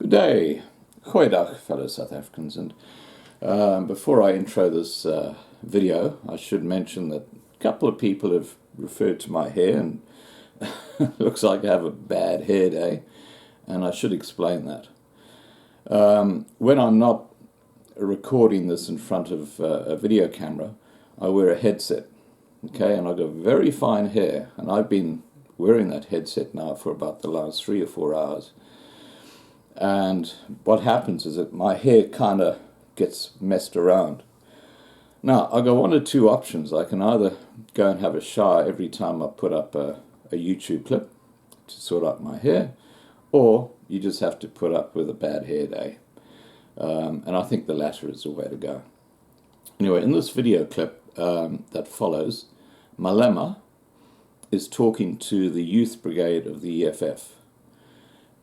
Good day. Goeiedag, fellow South Africans. And before I intro this video, I should mention that a couple of people have referred to my hair and looks like I have a bad hair day, and I should explain that. When I'm not recording this in front of a video camera, I wear a headset, okay, and I've got very fine hair, and I've been wearing that headset now for about the last 3 or 4 hours. And what happens is that my hair kind of gets messed around. Now, I've got one or two options. I can either go and have a shower every time I put up a YouTube clip to sort out my hair, or you just have to put up with a bad hair day. And I think the latter is the way to go. Anyway, in this video clip that follows, Malema is talking to the Youth Brigade of the EFF.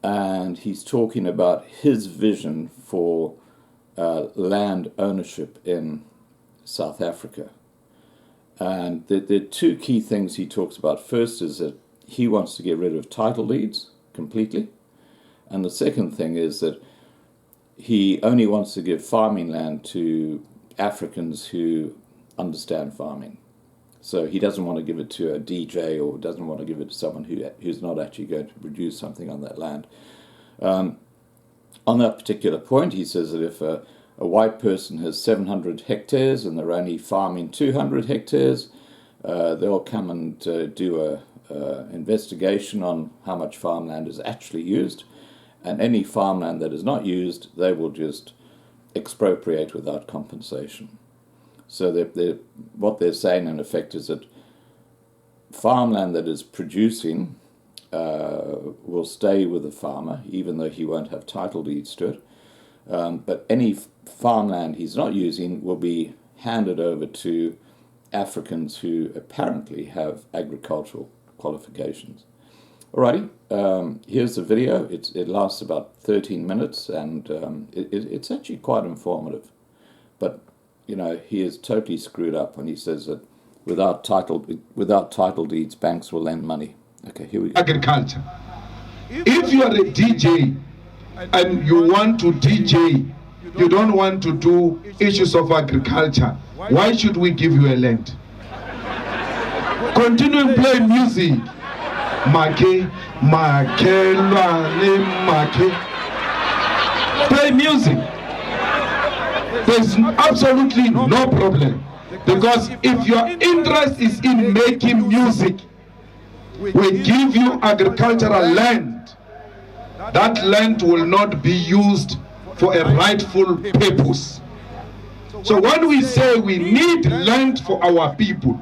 And he's talking about his vision for land ownership in South Africa. And there are two key things he talks about. First is that he wants to get rid of title deeds completely. And the second thing is that he only wants to give farming land to Africans who understand farming. So he doesn't want to give it to a DJ, or doesn't want to give it to someone who's not actually going to produce something on that land. On that particular point, he says that if a white person has 700 hectares and they're only farming 200 hectares, they'll come and do an investigation on how much farmland is actually used. And any farmland that is not used, they will just expropriate without compensation. So what they're saying, in effect, is that farmland that is producing will stay with the farmer, even though he won't have title deeds to it. But any farmland he's not using will be handed over to Africans who apparently have agricultural qualifications. Alrighty, here's the video. It lasts about 13 minutes, and it's actually quite informative. But you know, he is totally screwed up when he says that without title deeds, banks will lend money. Okay, here we go. Agriculture. If you are a DJ and you want to DJ, you don't want to do issues of agriculture, why should we give you a land? Continue playing music. Play music. There's absolutely no problem, because if your interest is in making music, we give you agricultural land. That land will not be used for a rightful purpose. So when we say we need land for our people,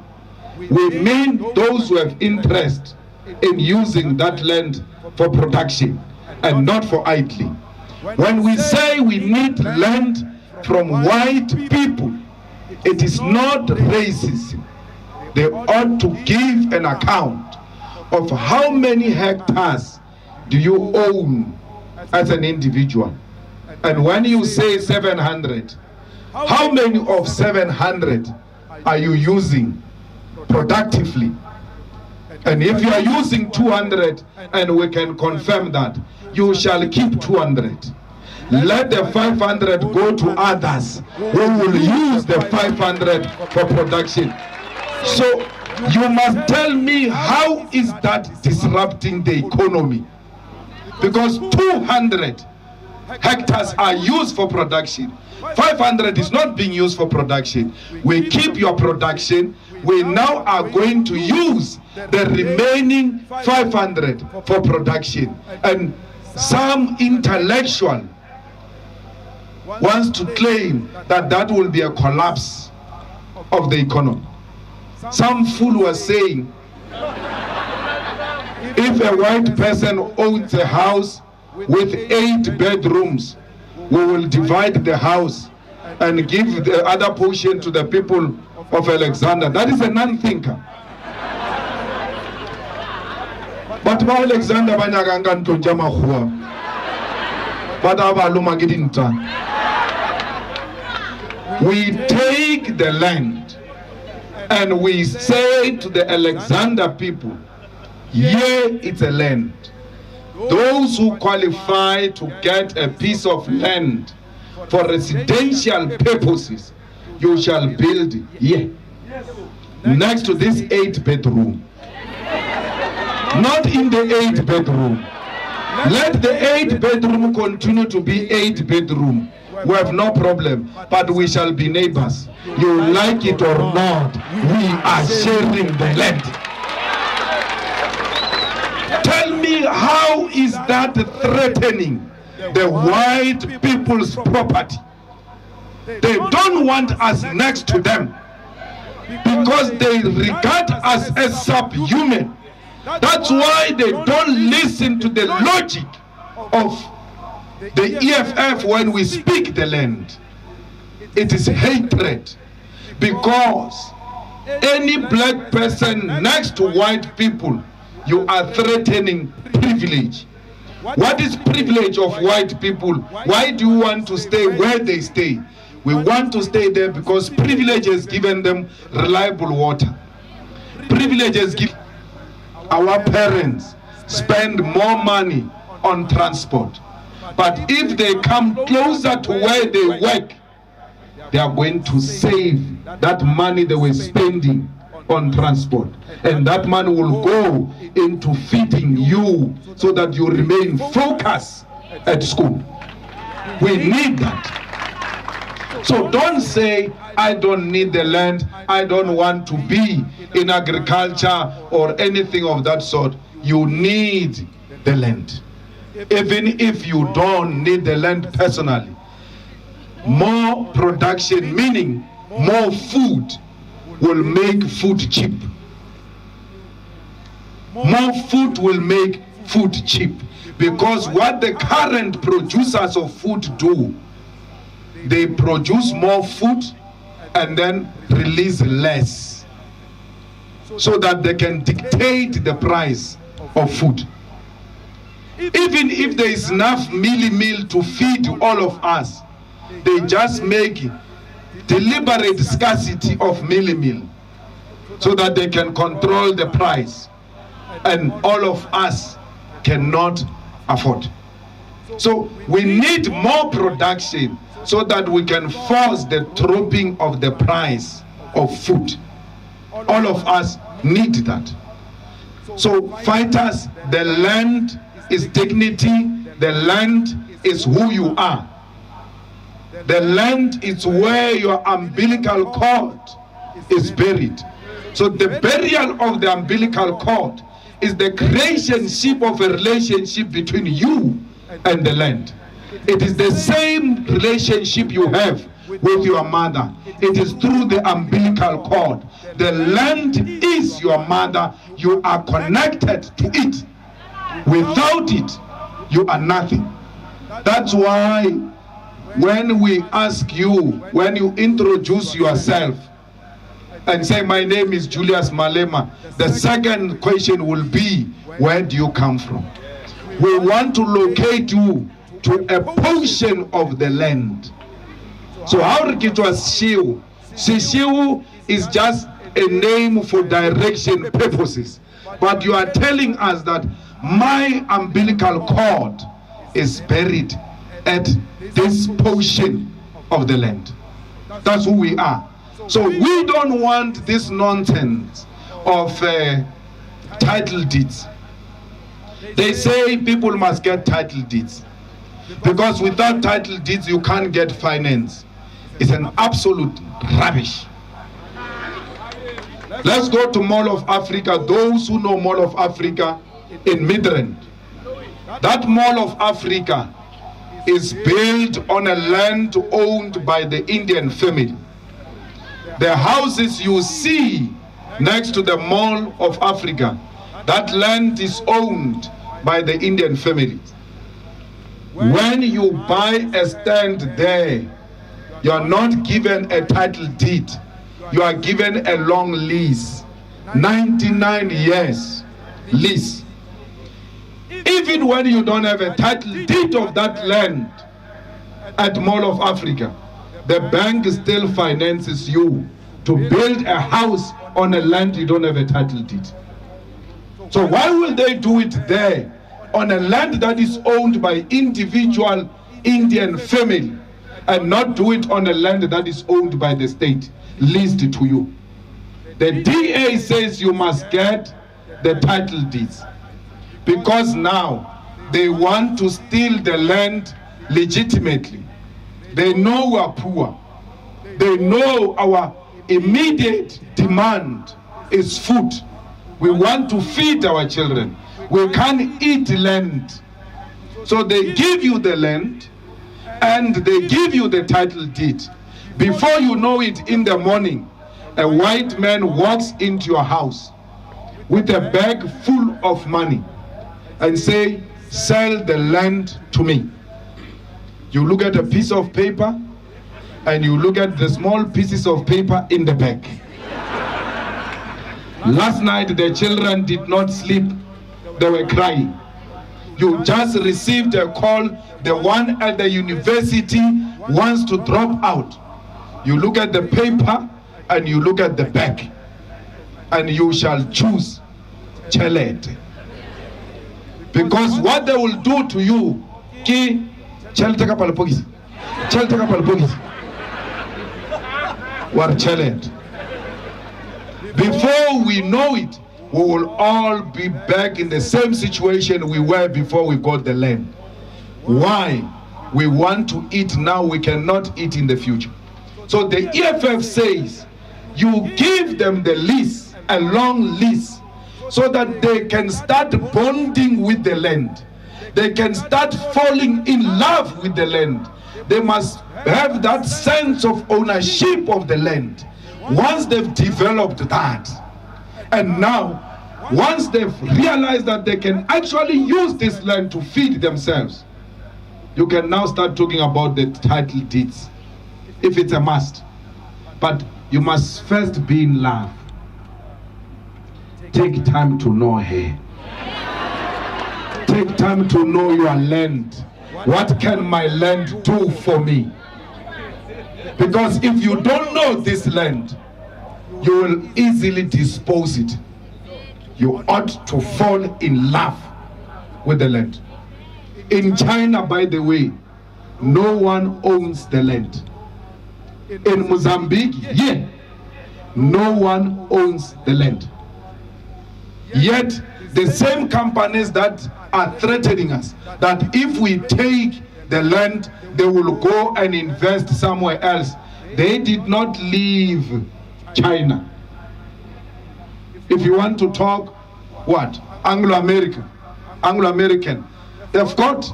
we mean those who have interest in using that land for production and not for idling. When we say we need land from white people, it is not racism. They ought to give an account of how many hectares do you own as an individual. And when you say 700, how many of 700 are you using productively? And if you are using 200, and we can confirm that, you shall keep 200. Let the 500 go to others who will use the 500 for production. So you must tell me, how is that disrupting the economy? Because 200 hectares are used for production. 500 is not being used for production. We keep your production. We now are going to use the remaining 500 for production. And some intellectual wants to claim that that will be a collapse of the economy. Some fool was saying, if a white person owns a house with 8 bedrooms, we will divide the house and give the other portion to the people of Alexander. That is a non-thinker. But by Alexander, we take the land and we say to the Alexander people, here it's a land. those who qualify to get a piece of land for residential purposes, you shall build here, next to this 8-bedroom. Not in the 8-bedroom. Let the 8-bedroom continue to be 8-bedroom. We have no problem, but we shall be neighbors. You like it or not, we are sharing the land. Tell me, how is that threatening the white people's property? They don't want us next to them because they regard us as subhuman. That's why they don't listen to the logic of the EFF when we speak the land. It is hatred, because any black person next to white people, you are threatening privilege. What is privilege of white people? Why do you want to stay where they stay? We want to stay there because privilege has given them reliable water. Privilege has given our parents spend more money on transport. But if they come closer to where they work, they are going to save that money they were spending on transport. And that money will go into feeding you so that you remain focused at school. We need that. So don't say, I don't need the land, I don't want to be in agriculture or anything of that sort. You need the land. Even if you don't need the land personally, more production, meaning more food, will make food cheap. More food will make food cheap, because what the current producers of food do, they produce more food and then release less, so that they can dictate the price of food. Even if there is enough meal to feed all of us, they just make deliberate scarcity of meal so that they can control the price, and all of us cannot afford. So we need more production so that we can force the dropping of the price of food. All of us need that. So fighters, the land is dignity, the land is who you are. The land is where your umbilical cord is buried. So the burial of the umbilical cord is the creationship of a relationship between you and the land. It is the same relationship you have with your mother. It is through the umbilical cord. The land is your mother. You are connected to it. Without it, you are nothing. That's why when we ask you, when you introduce yourself and say, my name is Julius Malema, the second question will be, where do you come from? We want to locate you to a portion of the land. So how it was Shiu? Shiu is just a name for direction purposes. But you are telling us that my umbilical cord is buried at this portion of the land. That's who we are. So we don't want this nonsense of title deeds. They say people must get title deeds, because without title deeds you can't get finance. It's an absolute rubbish. Let's go to Mall of Africa. Those who know Mall of Africa in Midrand. That Mall of Africa is built on a land owned by the Indian family. The houses you see next to the Mall of Africa, that land is owned by the Indian family. When you buy a stand there, you are not given a title deed. You are given a long lease, 99 years lease. Even when you don't have a title deed of that land at Mall of Africa, the bank still finances you to build a house on a land you don't have a title deed. So why will they do it there on a land that is owned by individual Indian family, and not do it on a land that is owned by the state, leased to you. The DA says you must get the title deeds, because now they want to steal the land legitimately. They know we are poor. They know our immediate demand is food. We want to feed our children. We can't eat land. So they give you the land and they give you the title deed. Before you know it, in the morning, a white man walks into your house with a bag full of money and say, sell the land to me. You look at a piece of paper and you look at the small pieces of paper in the bag. Last night the children did not sleep. They were crying. You just received a call, the one at the university wants to drop out. You look at the paper and you look at the bag, and you shall choose Chelete. Because what they will do to you, before we know it, we will all be back in the same situation we were before we got the land. Why? We want to eat now, we cannot eat in the future. So the EFF says, you give them the lease, a long lease, so that they can start bonding with the land. They can start falling in love with the land. They must have that sense of ownership of the land. Once they've developed that, and now, once they've realized that they can actually use this land to feed themselves, you can now start talking about the title deeds, if it's a must. But you must first be in love. Take time to know her. Take time to know your land. What can my land do for me? Because if you don't know this land, you will easily dispose it. You ought to fall in love with the land. In China, by the way, no one owns the land. In Mozambique, yeah, no one owns the land. Yet, the same companies that are threatening us, that if we take the land, they will go and invest somewhere else. They did not leave China. If you want to talk, what? Anglo-American. They've got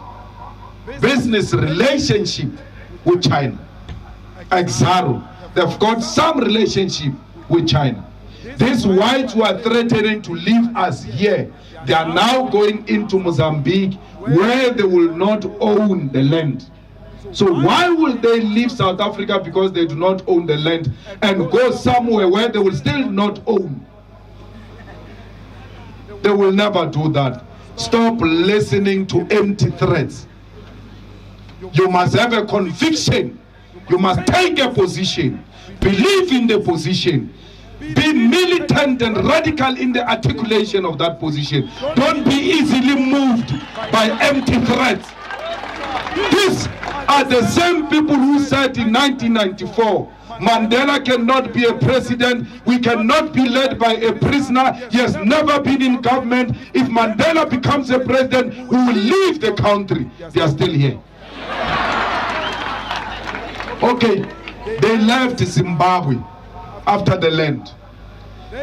business relationship with China. Exaro. They've got some relationship with China. These whites who are threatening to leave us here, they are now going into Mozambique where they will not own the land. So why will they leave South Africa because they do not own the land and go somewhere where they will still not own? They will never do that. Stop listening to empty threats. You must have a conviction. You must take a position. Believe in the position. Be militant and radical in the articulation of that position. Don't be easily moved by empty threats. These are the same people who said in 1994, Mandela cannot be a president, we cannot be led by a prisoner, he has never been in government. If Mandela becomes a president, we will leave the country. They are still here. Okay, they left Zimbabwe after the land.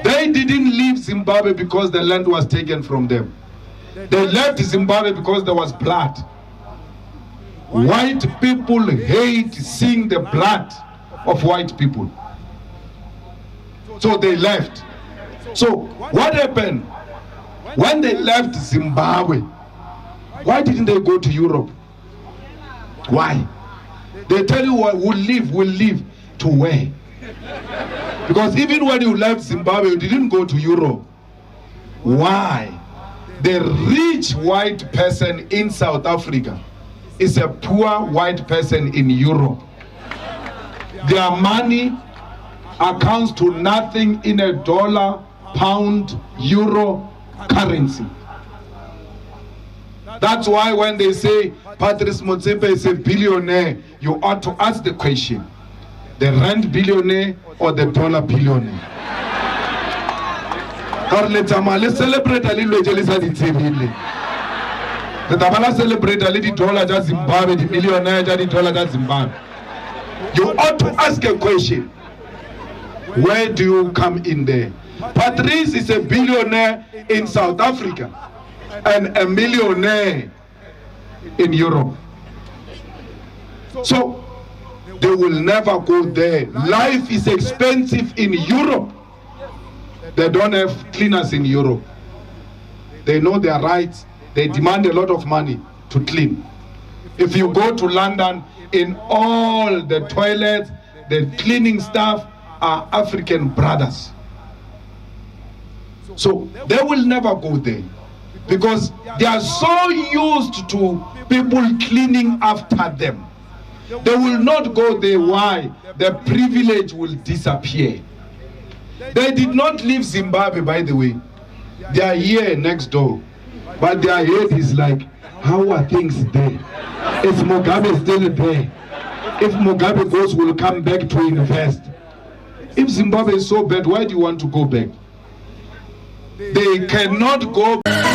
They didn't leave Zimbabwe because the land was taken from them. They left Zimbabwe because there was blood. White people hate seeing the blood of white people. So they left. So what happened? When they left Zimbabwe, why didn't they go to Europe? Why? They tell you what, we'll leave to where? Because even when you left Zimbabwe, you didn't go to Europe. Why? The rich white person in South Africa is a poor white person in Europe. Their money accounts to nothing in a dollar, pound, euro currency. That's why when they say Patrice Motsepe is a billionaire, you ought to ask the question, the rand billionaire or the dollar billionaire? Let's celebrate a little the celebrate a little dollar just Zimbabwe, the millionaire the dollar just Zimbabwe. You ought to ask a question. Where do you come in there? Patrice is a billionaire in South Africa and a millionaire in Europe. So they will never go there. Life is expensive in Europe. They don't have cleaners in Europe. They know their rights. They demand a lot of money to clean. If you go to London, in all the toilets, the cleaning staff are African brothers. So they will never go there because they are so used to people cleaning after them. They will not go there. Why? The privilege will disappear. They did not leave Zimbabwe, by the way. They are here next door. But their head is like, how are things there? Is Mugabe still there? If Mugabe goes, we'll come back to invest. If Zimbabwe is so bad, why do you want to go back? They cannot go back.